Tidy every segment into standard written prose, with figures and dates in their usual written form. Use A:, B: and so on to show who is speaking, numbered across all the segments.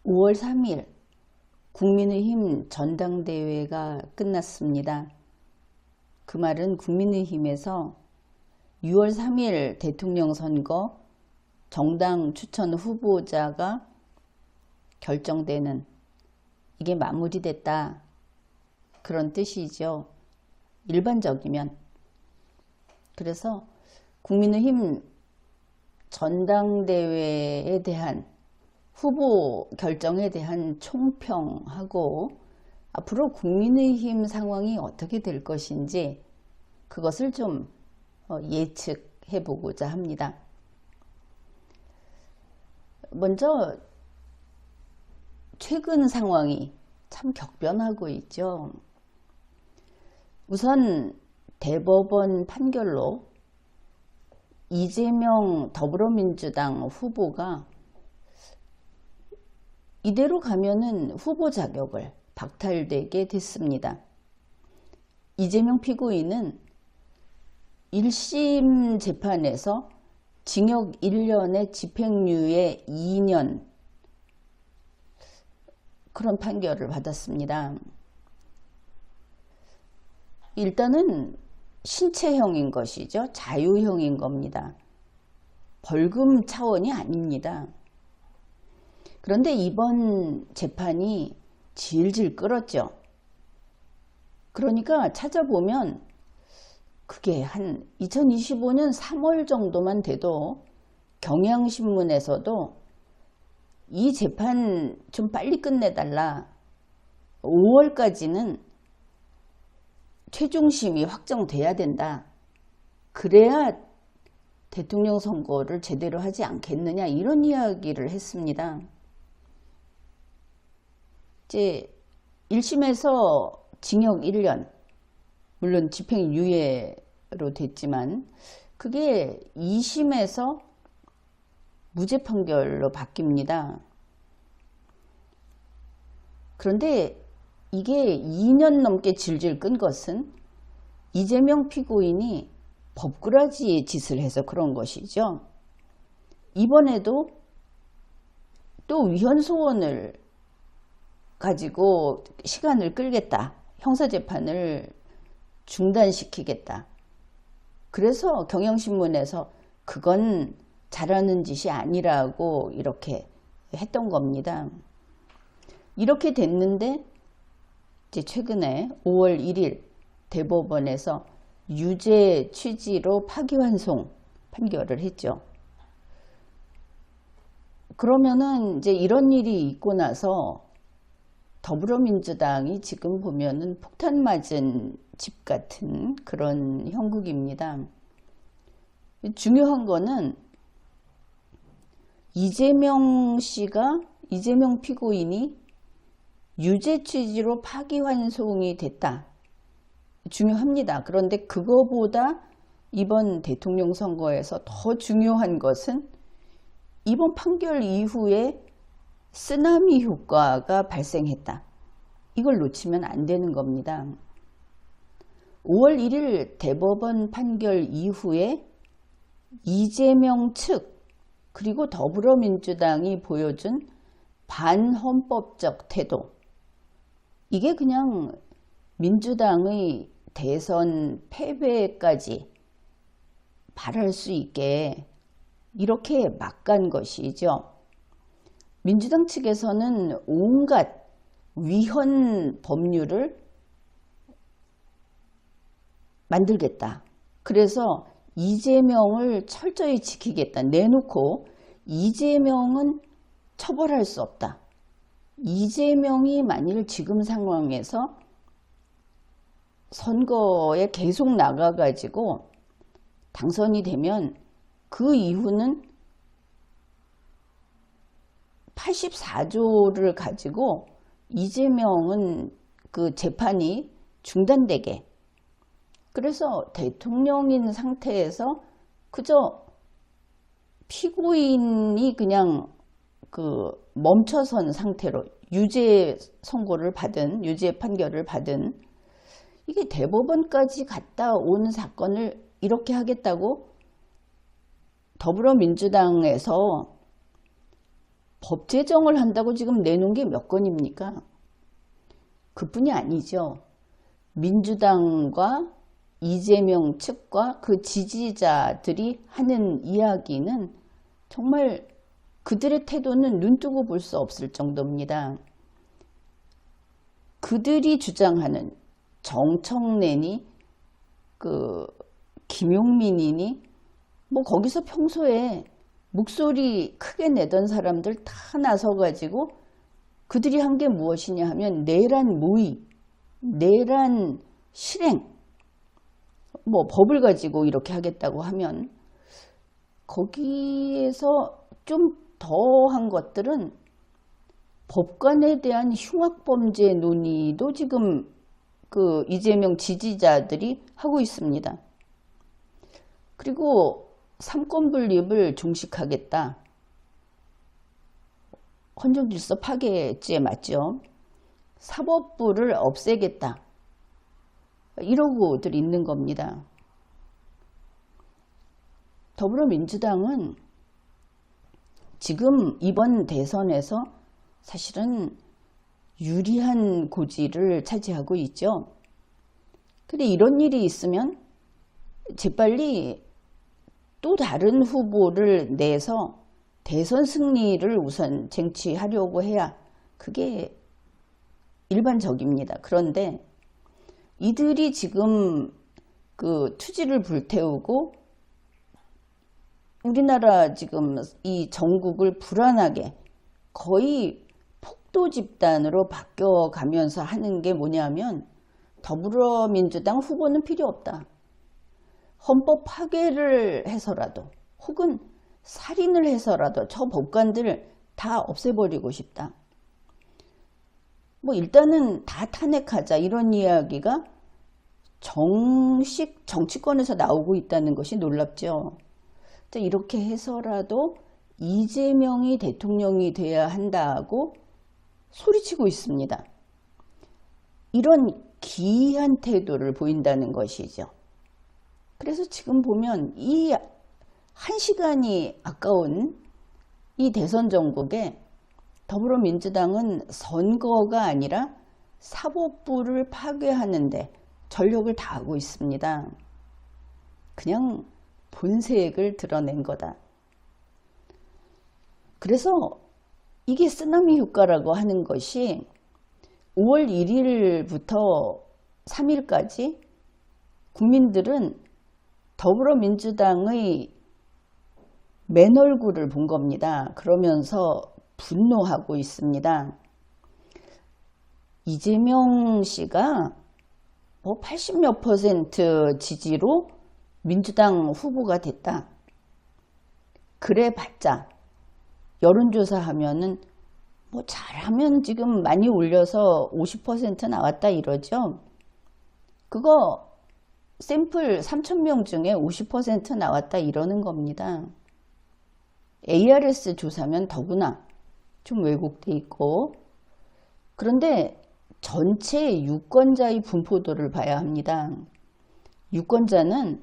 A: 5월 3일 국민의힘 전당대회가 끝났습니다. 그 말은 국민의힘에서 6월 3일 대통령 선거 정당 추천 후보자가 결정되는, 이게 마무리됐다, 그런 뜻이죠. 일반적이면. 그래서 국민의힘 전당대회에 대한 후보 결정에 대한 총평하고 앞으로 국민의힘 상황이 어떻게 될 것인지 그것을 좀 예측해 보고자 합니다. 먼저 최근 상황이 참 격변하고 있죠. 우선 대법원 판결로 이재명 더불어민주당 후보가 이대로 가면은 후보 자격을 박탈되게 됐습니다. 이재명 피고인은 1심 재판에서 징역 1년에 집행유예 2년, 그런 판결을 받았습니다. 일단은 신체형인 것이죠. 자유형인 겁니다. 벌금 차원이 아닙니다. 그런데 이번 재판이 질질 끌었죠. 그러니까 찾아보면 그게 한 2025년 3월 정도만 돼도 경향신문에서도 이 재판 좀 빨리 끝내달라, 5월까지는 최종심이 확정돼야 된다, 그래야 대통령 선거를 제대로 하지 않겠느냐, 이런 이야기를 했습니다. 이제 1심에서 징역 1년, 물론 집행유예로 됐지만 그게 2심에서 무죄 판결로 바뀝니다. 그런데 이게 2년 넘게 질질 끈 것은 이재명 피고인이 법꾸라지 짓을 해서 그런 것이죠. 이번에도 또 위헌소원을 가지고 시간을 끌겠다, 형사재판을 중단시키겠다. 그래서 경향신문에서 그건 잘하는 짓이 아니라고 이렇게 했던 겁니다. 이렇게 됐는데 이제 최근에 5월 1일 대법원에서 유죄 취지로 파기환송 판결을 했죠. 그러면은 이제 이런 일이 있고 나서 더불어민주당이 지금 보면은 폭탄 맞은 집 같은 그런 형국입니다. 중요한 거는 이재명 피고인이 유죄 취지로 파기환송이 됐다, 중요합니다. 그런데 그거보다 이번 대통령 선거에서 더 중요한 것은 이번 판결 이후에 쓰나미 효과가 발생했다, 이걸 놓치면 안 되는 겁니다. 5월 1일 대법원 판결 이후에 이재명 측 그리고 더불어민주당이 보여준 반헌법적 태도, 이게 그냥 민주당의 대선 패배까지 바랄 수 있게 이렇게 막 간 것이죠. 민주당 측에서는 온갖 위헌 법률을 만들겠다, 그래서 이재명을 철저히 지키겠다 내놓고 이재명은 처벌할 수 없다, 이재명이 만일 지금 상황에서 선거에 계속 나가가지고 당선이 되면 그 이후는 84조를 가지고 이재명은 그 재판이 중단되게, 그래서 대통령인 상태에서 그저 피고인이 그냥 그 멈춰선 상태로 유죄 선고를 받은, 유죄 판결을 받은, 이게 대법원까지 갔다 온 사건을 이렇게 하겠다고 더불어민주당에서 법 제정을 한다고 지금 내놓은 게 몇 건입니까? 그뿐이 아니죠. 민주당과 이재명 측과 그 지지자들이 하는 이야기는 정말 그들의 태도는 눈뜨고 볼 수 없을 정도입니다. 그들이 주장하는 정청래니 김용민이니 뭐 거기서 평소에 목소리 크게 내던 사람들 다 나서가지고 그들이 한 게 무엇이냐 하면 내란 모의, 내란 실행, 뭐 법을 가지고 이렇게 하겠다고 하면 거기에서 좀 더한 것들은 법관에 대한 흉악범죄 논의도 지금 그 이재명 지지자들이 하고 있습니다. 그리고 삼권분립을 종식하겠다. 헌정질서 파괴죄 맞죠? 사법부를 없애겠다. 이러고들 있는 겁니다. 더불어민주당은 지금 이번 대선에서 사실은 유리한 고지를 차지하고 있죠. 근데 이런 일이 있으면 재빨리 또 다른 후보를 내서 대선 승리를 우선 쟁취하려고 해야 그게 일반적입니다. 그런데 이들이 지금 그 투지를 불태우고 우리나라 지금 이 전국을 불안하게 거의 폭도 집단으로 바뀌어가면서 하는 게 뭐냐면 더불어민주당 후보는 필요 없다. 헌법 파괴를 해서라도 혹은 살인을 해서라도 저 법관들을 다 없애버리고 싶다. 뭐 일단은 다 탄핵하자 이런 이야기가 정식 정치권에서 나오고 있다는 것이 놀랍죠. 이렇게 해서라도 이재명이 대통령이 돼야 한다고 소리치고 있습니다. 이런 기이한 태도를 보인다는 것이죠. 그래서 지금 보면 이 1시간이 아까운 이 대선 전국에 더불어민주당은 선거가 아니라 사법부를 파괴하는데 전력을 다하고 있습니다. 그냥 본색을 드러낸 거다. 그래서 이게 쓰나미 효과라고 하는 것이 5월 1일부터 3일까지 국민들은 더불어민주당의 맨 얼굴을 본 겁니다. 그러면서 분노하고 있습니다. 이재명 씨가 뭐 80몇 % 지지로 민주당 후보가 됐다. 그래봤자 여론조사 하면은 뭐 잘하면 지금 많이 올려서 50% 나왔다 이러죠. 그거 샘플 3,000명 중에 50% 나왔다 이러는 겁니다. ARS 조사면 더구나 좀 왜곡돼 있고, 그런데 전체 유권자의 분포도를 봐야 합니다. 유권자는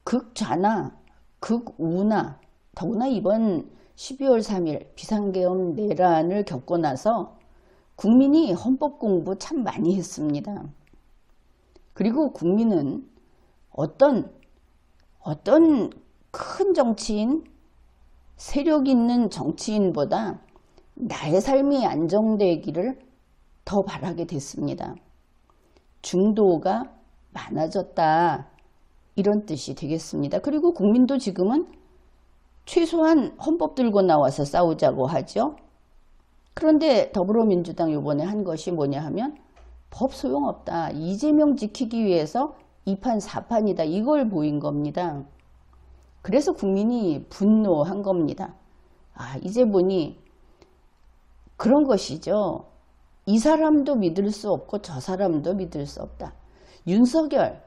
A: 극좌나 극우나 더구나 이번 12월 3일 비상계엄 내란을 겪고 나서 국민이 헌법 공부 참 많이 했습니다. 그리고 국민은 어떤 큰 정치인, 세력 있는 정치인보다 나의 삶이 안정되기를 더 바라게 됐습니다. 중도가 많아졌다 이런 뜻이 되겠습니다. 그리고 국민도 지금은 최소한 헌법 들고 나와서 싸우자고 하죠. 그런데 더불어민주당 이번에 한 것이 뭐냐 하면 법 소용없다. 이재명 지키기 위해서 2판 4판이다. 이걸 보인 겁니다. 그래서 국민이 분노한 겁니다. 아, 이제 보니 그런 것이죠. 이 사람도 믿을 수 없고 저 사람도 믿을 수 없다. 윤석열,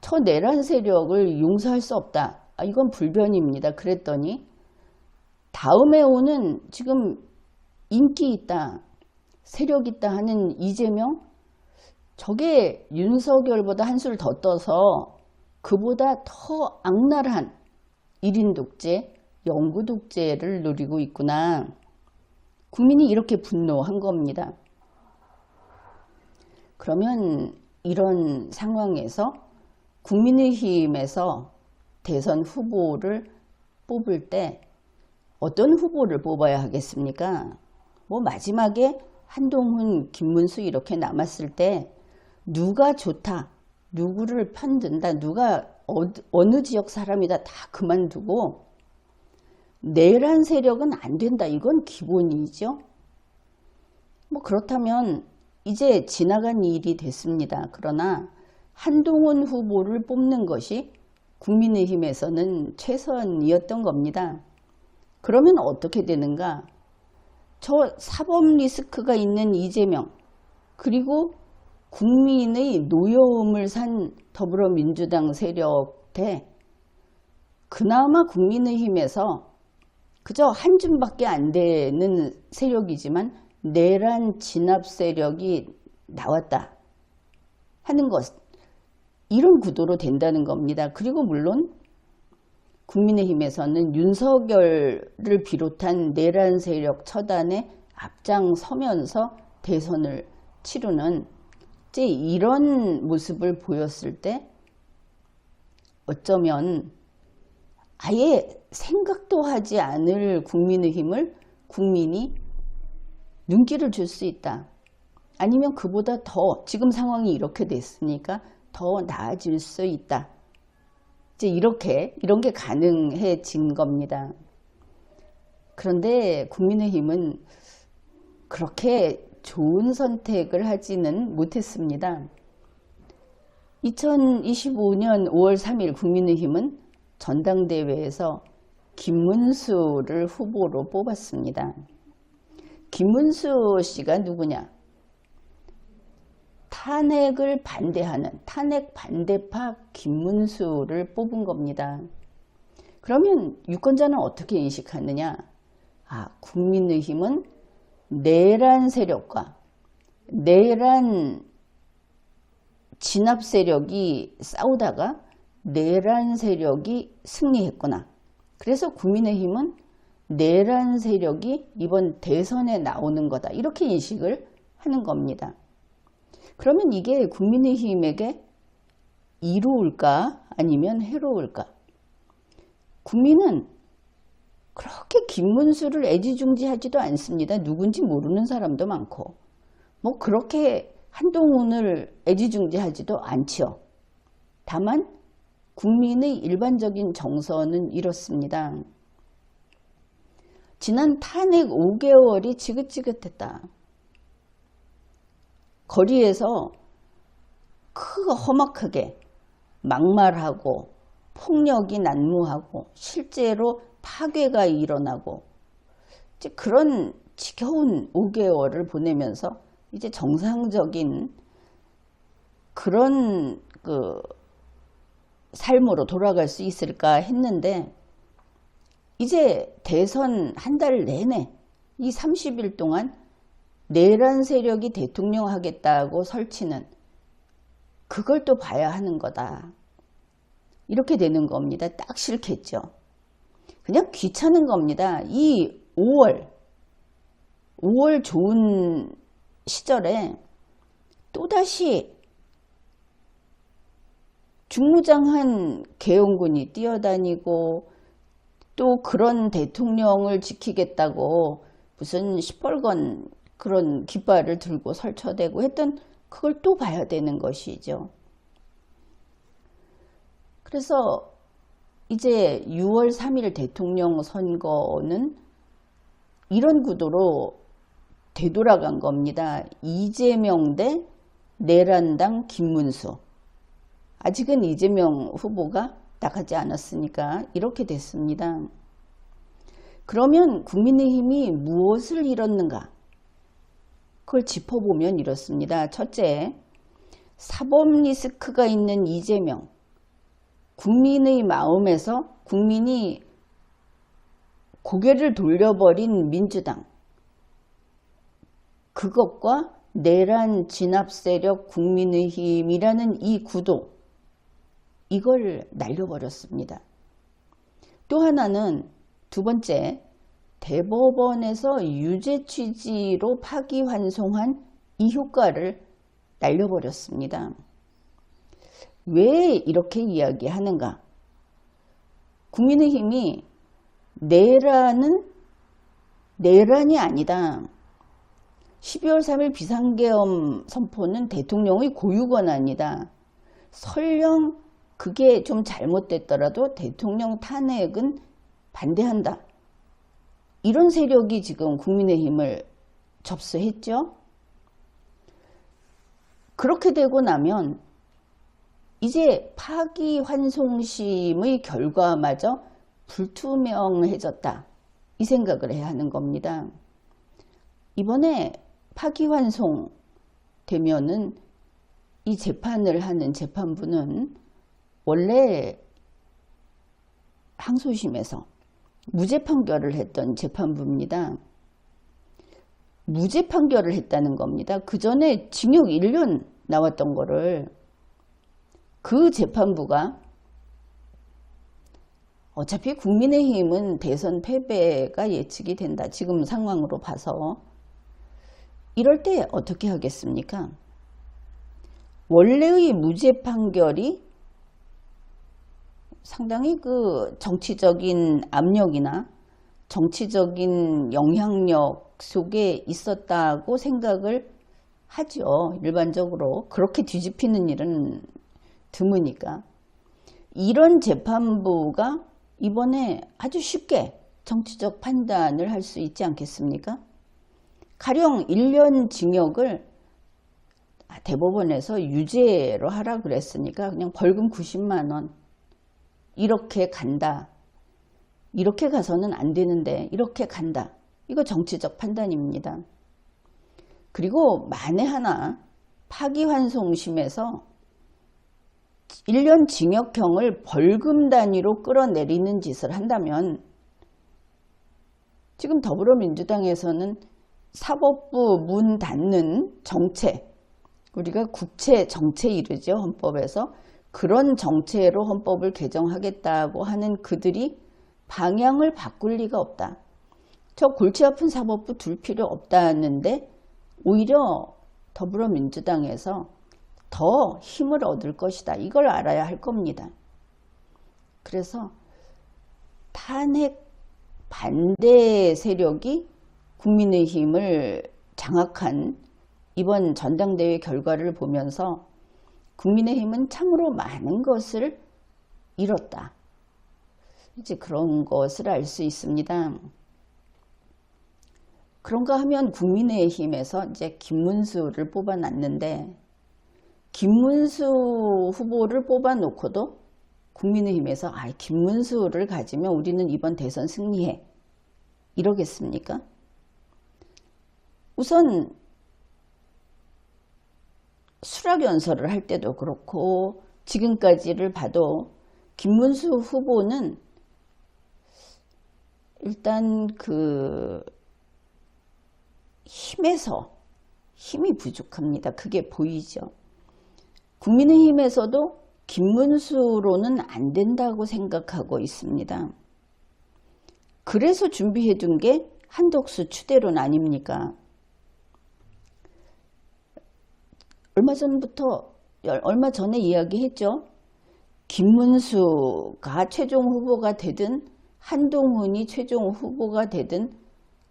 A: 저 내란 세력을 용서할 수 없다. 아, 이건 불변입니다. 그랬더니 다음에 오는 지금 인기 있다, 세력 있다 하는 이재명, 저게 윤석열보다 한술 더 떠서 그보다 더 악랄한 1인 독재, 영구 독재를 누리고 있구나. 국민이 이렇게 분노한 겁니다. 그러면 이런 상황에서 국민의힘에서 대선 후보를 뽑을 때 어떤 후보를 뽑아야 하겠습니까? 뭐 마지막에 한동훈, 김문수 이렇게 남았을 때 누가 좋다, 누구를 편든다, 누가 어느 지역 사람이다 다 그만두고 내란 세력은 안 된다. 이건 기본이죠. 뭐 그렇다면 이제 지나간 일이 됐습니다. 그러나 한동훈 후보를 뽑는 것이 국민의힘에서는 최선이었던 겁니다. 그러면 어떻게 되는가? 저 사법 리스크가 있는 이재명, 그리고 국민의 노여움을 산 더불어민주당 세력 대 그나마 국민의힘에서 그저 한 줌밖에 안 되는 세력이지만 내란 진압 세력이 나왔다 하는 것, 이런 구도로 된다는 겁니다. 그리고 물론 국민의힘에서는 윤석열을 비롯한 내란 세력 처단에 앞장서면서 대선을 치르는 이제 이런 모습을 보였을 때 어쩌면 아예 생각도 하지 않을 국민의힘을 국민이 눈길을 줄 수 있다. 아니면 그보다 더 지금 상황이 이렇게 됐으니까 더 나아질 수 있다. 이제 이런 게 가능해진 겁니다. 그런데 국민의힘은 그렇게 좋은 선택을 하지는 못했습니다. 2025년 5월 3일 국민의힘은 전당대회에서 김문수를 후보로 뽑았습니다. 김문수 씨가 누구냐? 탄핵을 반대하는 탄핵 반대파 김문수를 뽑은 겁니다. 그러면 유권자는 어떻게 인식하느냐? 아, 국민의힘은 내란 세력과 내란 진압 세력이 싸우다가 내란 세력이 승리했구나. 그래서 국민의힘은 내란 세력이 이번 대선에 나오는 거다. 이렇게 인식을 하는 겁니다. 그러면 이게 국민의힘에게 이로울까 아니면 해로울까? 국민은 그렇게 김문수를 애지중지하지도 않습니다. 누군지 모르는 사람도 많고 뭐 그렇게 한동훈을 애지중지하지도 않지요. 다만 국민의 일반적인 정서는 이렇습니다. 지난 탄핵 5개월이 지긋지긋했다. 거리에서 험악하게 막말하고 폭력이 난무하고 실제로 파괴가 일어나고 이제 그런 지겨운 5개월을 보내면서 이제 정상적인 그런 삶으로 돌아갈 수 있을까 했는데 이제 대선 한 달 내내 이 30일 동안 내란 세력이 대통령 하겠다고 설치는 그걸 또 봐야 하는 거다. 이렇게 되는 겁니다. 딱 싫겠죠. 그냥 귀찮은 겁니다. 이 5월 좋은 시절에 또다시 중무장한 계엄군이 뛰어다니고 또 그런 대통령을 지키겠다고 무슨 시뻘건 그런 깃발을 들고 설쳐대고 했던 그걸 또 봐야 되는 것이죠. 그래서 이제 6월 3일 대통령 선거는 이런 구도로 되돌아간 겁니다. 이재명 대 내란당 김문수. 아직은 이재명 후보가 나가지 않았으니까 이렇게 됐습니다. 그러면 국민의힘이 무엇을 잃었는가? 그걸 짚어보면 이렇습니다. 첫째, 사법 리스크가 있는 이재명. 국민의 마음에서 국민이 고개를 돌려버린 민주당. 그것과 내란 진압 세력 국민의힘이라는 이 구도. 이걸 날려버렸습니다. 또 하나는 두 번째, 대법원에서 유죄 취지로 파기환송한 이 효과를 날려버렸습니다. 왜 이렇게 이야기하는가? 국민의힘이 내란이 아니다. 12월 3일 비상계엄 선포는 대통령의 고유권한이다. 설령 그게 좀 잘못됐더라도 대통령 탄핵은 반대한다. 이런 세력이 지금 국민의힘을 접수했죠. 그렇게 되고 나면 이제 파기환송심의 결과마저 불투명해졌다. 이 생각을 해야 하는 겁니다. 이번에 파기환송 되면은 이 재판을 하는 재판부는 원래 항소심에서 무죄 판결을 했던 재판부입니다. 무죄 판결을 했다는 겁니다. 그 전에 징역 1년 나왔던 거를 그 재판부가 어차피 국민의힘은 대선 패배가 예측이 된다. 지금 상황으로 봐서. 이럴 때 어떻게 하겠습니까? 원래의 무죄 판결이 상당히 그 정치적인 압력이나 정치적인 영향력 속에 있었다고 생각을 하죠. 일반적으로. 그렇게 뒤집히는 일은 드무니까. 이런 재판부가 이번에 아주 쉽게 정치적 판단을 할 수 있지 않겠습니까? 가령 1년 징역을 대법원에서 유죄로 하라 그랬으니까 그냥 벌금 90만 원 이렇게 간다. 이렇게 가서는 안 되는데 이렇게 간다. 이거 정치적 판단입니다. 그리고 만에 하나 파기환송심에서 1년 징역형을 벌금 단위로 끌어내리는 짓을 한다면 지금 더불어민주당에서는 사법부 문 닫는 정체, 우리가 국채 정체 이르죠. 헌법에서. 그런 정체로 헌법을 개정하겠다고 하는 그들이 방향을 바꿀 리가 없다. 저 골치 아픈 사법부 둘 필요 없다는데 오히려 더불어민주당에서 더 힘을 얻을 것이다. 이걸 알아야 할 겁니다. 그래서 탄핵 반대 세력이 국민의힘을 장악한 이번 전당대회 결과를 보면서 국민의힘은 참으로 많은 것을 잃었다. 이제 그런 것을 알 수 있습니다. 그런가 하면 국민의힘에서 이제 김문수를 뽑아놨는데 김문수 후보를 뽑아놓고도 국민의힘에서 김문수를 가지면 우리는 이번 대선 승리해. 이러겠습니까? 우선 수락연설을 할 때도 그렇고 지금까지를 봐도 김문수 후보는 일단 그 힘이 부족합니다. 그게 보이죠. 국민의힘에서도 김문수로는 안 된다고 생각하고 있습니다. 그래서 준비해둔 게 한덕수 추대론 아닙니까? 얼마 전에 이야기했죠. 김문수가 최종 후보가 되든 한동훈이 최종 후보가 되든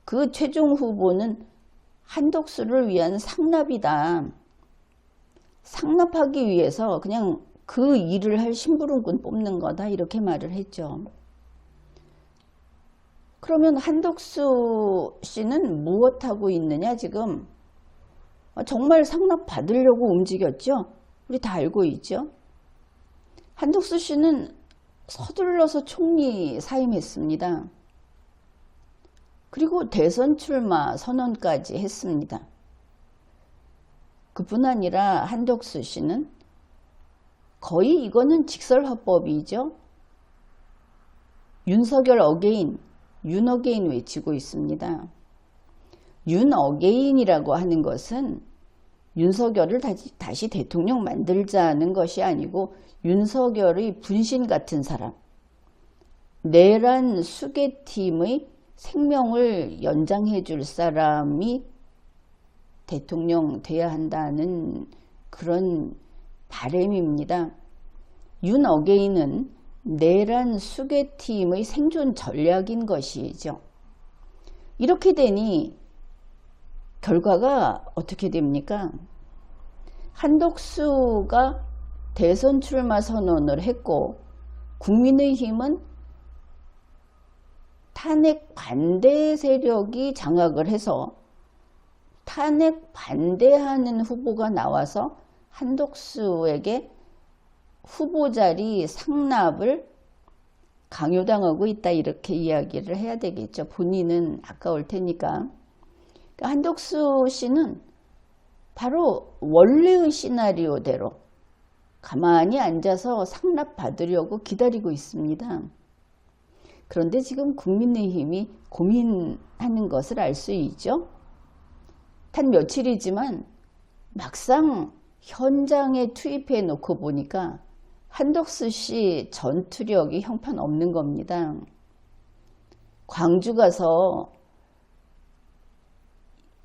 A: 그 최종 후보는 한덕수를 위한 상납이다. 상납하기 위해서 그냥 그 일을 할 심부름꾼 뽑는 거다. 이렇게 말을 했죠. 그러면 한덕수 씨는 무엇하고 있느냐 지금? 정말 상납 받으려고 움직였죠? 우리 다 알고 있죠? 한덕수 씨는 서둘러서 총리 사임했습니다. 그리고 대선 출마 선언까지 했습니다. 그뿐 아니라 한덕수 씨는 거의 이거는 직설화법이죠. 윤석열 어게인, 윤 어게인 외치고 있습니다. 윤 어게인이라고 하는 것은 윤석열을 다시 대통령 만들자는 것이 아니고 윤석열의 분신 같은 사람, 내란 수괴팀의 생명을 연장해 줄 사람이 대통령 돼야 한다는 그런 바람입니다. 윤 어게인은 내란 수괴팀의 생존 전략인 것이죠. 이렇게 되니 결과가 어떻게 됩니까? 한덕수가 대선 출마 선언을 했고 국민의힘은 탄핵 반대 세력이 장악을 해서 탄핵 반대하는 후보가 나와서 한덕수에게 후보 자리 상납을 강요당하고 있다, 이렇게 이야기를 해야 되겠죠. 본인은 아까울 테니까. 그러니까 한덕수 씨는 바로 원래의 시나리오대로 가만히 앉아서 상납받으려고 기다리고 있습니다. 그런데 지금 국민의힘이 고민하는 것을 알 수 있죠. 단 며칠이지만 막상 현장에 투입해 놓고 보니까 한덕수 씨 전투력이 형편없는 겁니다. 광주 가서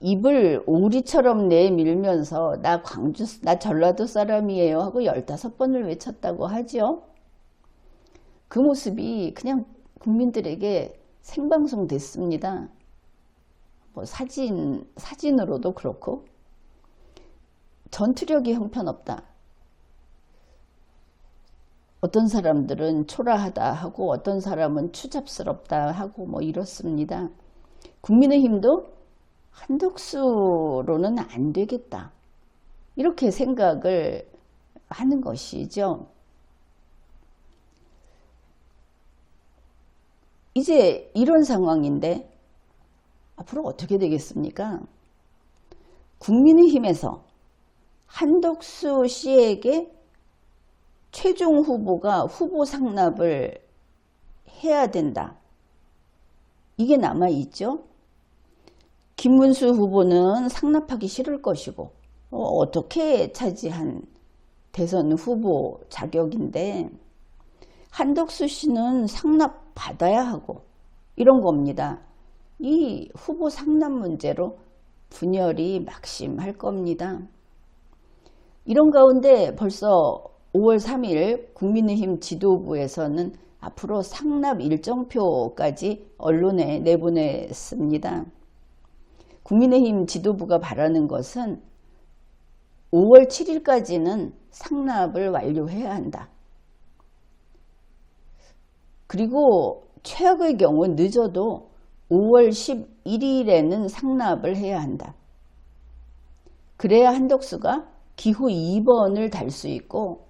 A: 입을 오리처럼 내밀면서 나 전라도 사람이에요 하고 15번을 외쳤다고 하죠. 그 모습이 그냥 국민들에게 생방송 됐습니다. 뭐 사진으로도 그렇고. 전투력이 형편없다. 어떤 사람들은 초라하다 하고 어떤 사람은 추잡스럽다 하고 뭐 이렇습니다. 국민의힘도 한덕수로는 안 되겠다, 이렇게 생각을 하는 것이죠. 이제 이런 상황인데 앞으로 어떻게 되겠습니까? 국민의힘에서 한덕수 씨에게 최종 후보가 후보 상납을 해야 된다, 이게 남아있죠. 김문수 후보는 상납하기 싫을 것이고 어떻게 차지한 대선 후보 자격인데 한덕수 씨는 상납 받아야 하고 이런 겁니다. 이 후보 상납 문제로 분열이 막심할 겁니다. 이런 가운데 벌써 5월 3일 국민의힘 지도부에서는 앞으로 상납 일정표까지 언론에 내보냈습니다. 국민의힘 지도부가 바라는 것은 5월 7일까지는 상납을 완료해야 한다. 그리고 최악의 경우 늦어도 5월 11일에는 상납을 해야 한다. 그래야 한덕수가 기호 2번을 달 수 있고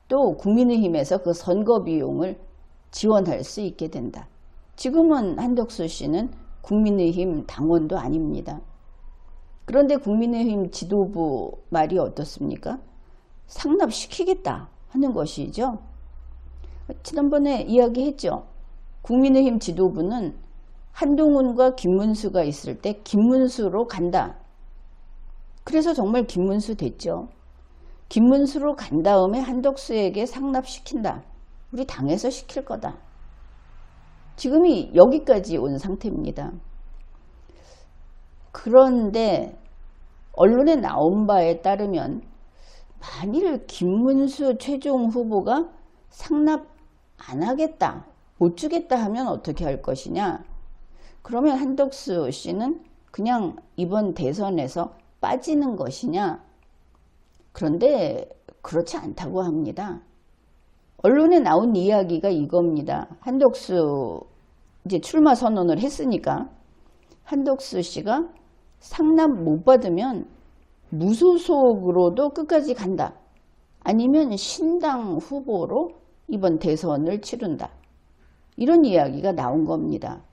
A: 또 국민의힘에서 그 선거 비용을 지원할 수 있게 된다. 지금은 한덕수 씨는 국민의힘 당원도 아닙니다. 그런데 국민의힘 지도부 말이 어떻습니까? 상납시키겠다 하는 것이죠. 지난번에 이야기했죠. 국민의힘 지도부는 한동훈과 김문수가 있을 때 김문수로 간다. 그래서 정말 김문수 됐죠. 김문수로 간 다음에 한덕수에게 상납시킨다. 우리 당에서 시킬 거다. 지금이 여기까지 온 상태입니다. 그런데 언론에 나온 바에 따르면 만일 김문수 최종 후보가 상납 안 하겠다, 못 주겠다 하면 어떻게 할 것이냐. 그러면 한덕수 씨는 그냥 이번 대선에서 빠지는 것이냐. 그런데 그렇지 않다고 합니다. 언론에 나온 이야기가 이겁니다. 한덕수 이제 출마 선언을 했으니까 한덕수 씨가 상납 못 받으면 무소속으로도 끝까지 간다. 아니면 신당 후보로 이번 대선을 치른다. 이런 이야기가 나온 겁니다.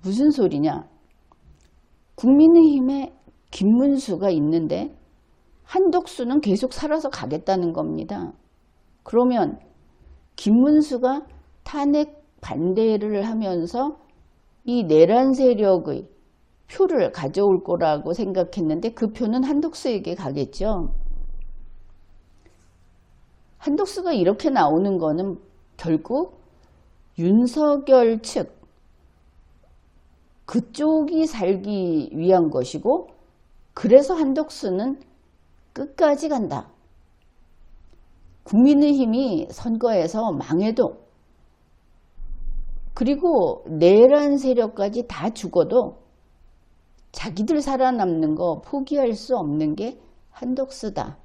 A: 무슨 소리냐? 국민의힘에 김문수가 있는데 한덕수는 계속 살아서 가겠다는 겁니다. 그러면 김문수가 탄핵 반대를 하면서 이 내란 세력의 표를 가져올 거라고 생각했는데 그 표는 한덕수에게 가겠죠. 한덕수가 이렇게 나오는 거는 결국 윤석열 측, 그쪽이 살기 위한 것이고 그래서 한덕수는 끝까지 간다. 국민의힘이 선거에서 망해도 그리고 내란 세력까지 다 죽어도 자기들 살아남는 거 포기할 수 없는 게 한덕수다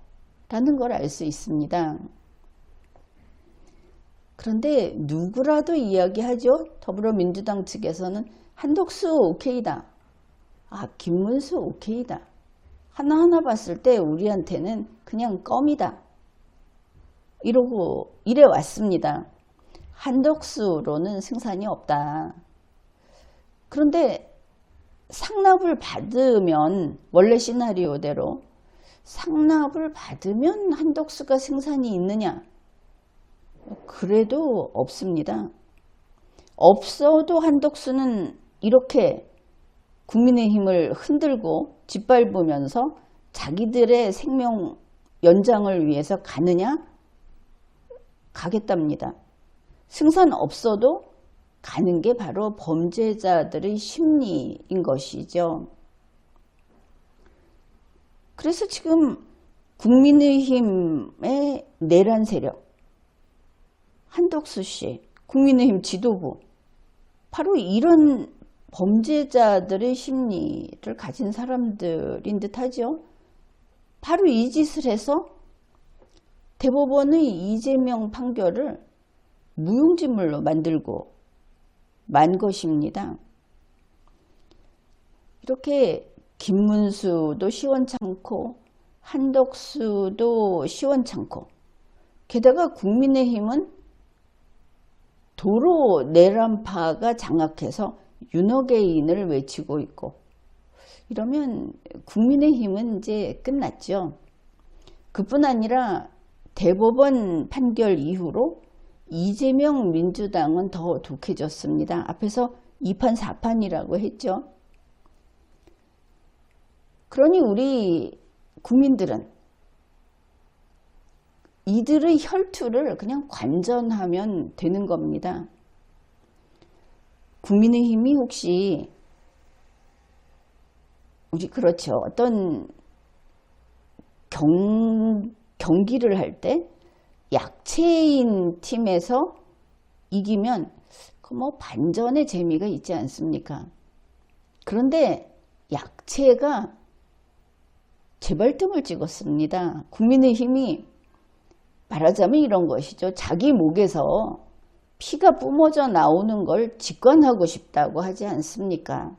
A: 라는 걸 알 수 있습니다. 그런데 누구라도 이야기하죠. 더불어민주당 측에서는 한덕수 오케이다. 아, 김문수 오케이다. 하나하나 봤을 때 우리한테는 그냥 껌이다. 이러고 이래 왔습니다. 한덕수로는 승산이 없다. 그런데 상납을 받으면 원래 시나리오대로 상납을 받으면 한덕수가 승산이 있느냐? 그래도 없습니다. 없어도 한덕수는 이렇게 국민의힘을 흔들고 짓밟으면서 자기들의 생명 연장을 위해서 가느냐? 가겠답니다. 승산 없어도 가는 게 바로 범죄자들의 심리인 것이죠. 그래서 지금 국민의힘의 내란 세력, 한덕수 씨, 국민의힘 지도부, 바로 이런 범죄자들의 심리를 가진 사람들인 듯하죠. 바로 이 짓을 해서 대법원의 이재명 판결을 무용지물로 만들고 만 것입니다. 이렇게 김문수도 시원찮고 한덕수도 시원찮고 게다가 국민의힘은 도로 내란파가 장악해서 윤호개인을 외치고 있고 이러면 국민의힘은 이제 끝났죠. 그뿐 아니라 대법원 판결 이후로 이재명 민주당은 더 독해졌습니다. 앞에서 2판 4판이라고 했죠. 그러니 우리 국민들은 이들의 혈투를 그냥 관전하면 되는 겁니다. 국민의힘이 혹시 우리 그렇죠. 어떤 경기를 할 때 약체인 팀에서 이기면 그 뭐 반전의 재미가 있지 않습니까? 그런데 약체가 재발등을 찍었습니다. 국민의힘이 말하자면 이런 것이죠. 자기 목에서 피가 뿜어져 나오는 걸 직관하고 싶다고 하지 않습니까?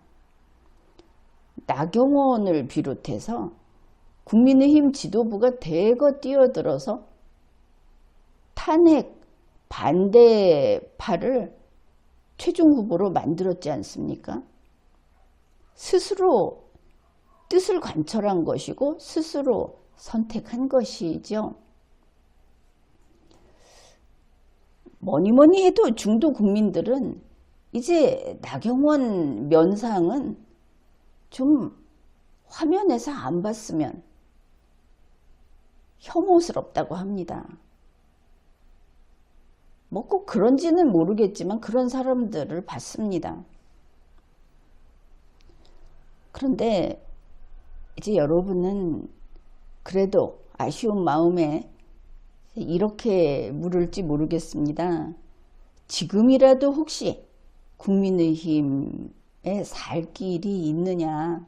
A: 나경원을 비롯해서 국민의힘 지도부가 대거 뛰어들어서 탄핵 반대파를 최종 후보로 만들었지 않습니까? 스스로 뜻을 관철한 것이고 스스로 선택한 것이죠. 뭐니 해도 중도 국민들은 이제 나경원 면상은 좀 화면에서 안 봤으면 혐오스럽다고 합니다. 뭐 꼭 그런지는 모르겠지만 그런 사람들을 봤습니다. 그런데 이제 여러분은 그래도 아쉬운 마음에 이렇게 물을지 모르겠습니다. 지금이라도 혹시 국민의힘에 살 길이 있느냐?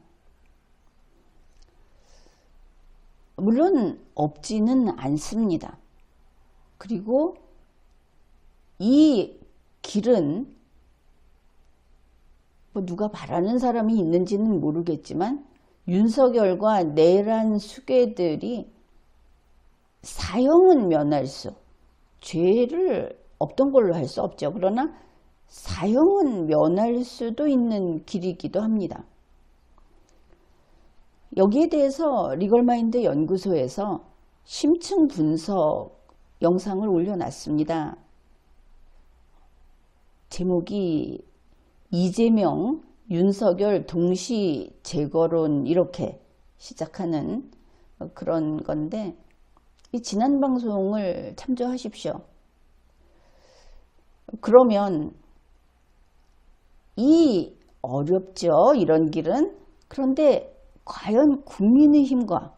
A: 물론 없지는 않습니다. 그리고 이 길은 뭐 누가 바라는 사람이 있는지는 모르겠지만 윤석열과 내란 수괴들이 사형은 면할 수, 죄를 없던 걸로 할 수 없죠. 그러나 사형은 면할 수도 있는 길이기도 합니다. 여기에 대해서 리걸마인드 연구소에서 심층 분석 영상을 올려놨습니다. 제목이 이재명, 윤석열 동시 제거론 이렇게 시작하는 그런 건데 이 지난 방송을 참조하십시오. 그러면 이 어렵죠. 이런 길은. 그런데 과연 국민의힘과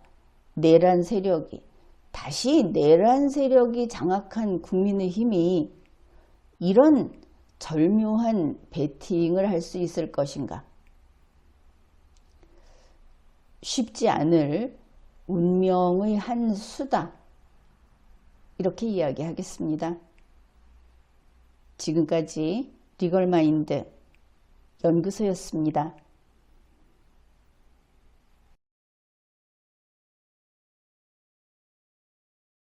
A: 내란 세력이 다시 내란 세력이 장악한 국민의힘이 이런 절묘한 배팅을 할 수 있을 것인가? 쉽지 않을 운명의 한 수다. 이렇게 이야기하겠습니다. 지금까지 리걸마인드 연구소였습니다.